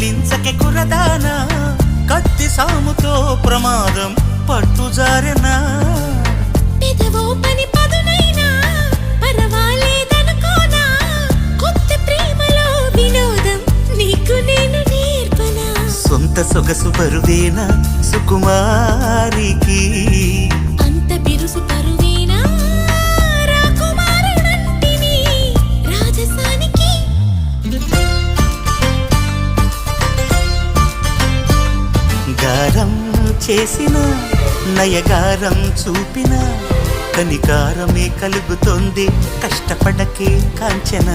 కదిలించకే కురదానా కత్తి సాముతో ప్రమాదం పట్టుజారెనా పెదవో పని పదునైనా పరవాలేదనుకోనా కొత్త ప్రేమలో వినోదం నీకు నేను నేర్పనా సొంత సొగసు బరువేనా సుకుమారికి అంత బిరుసు పరువేనా రాకుమారుడంటిని రాజసానికి గారం చేసిన నయగారం చూపిన కనికారమే కలుగుతోంది కష్టపడకే కాంచన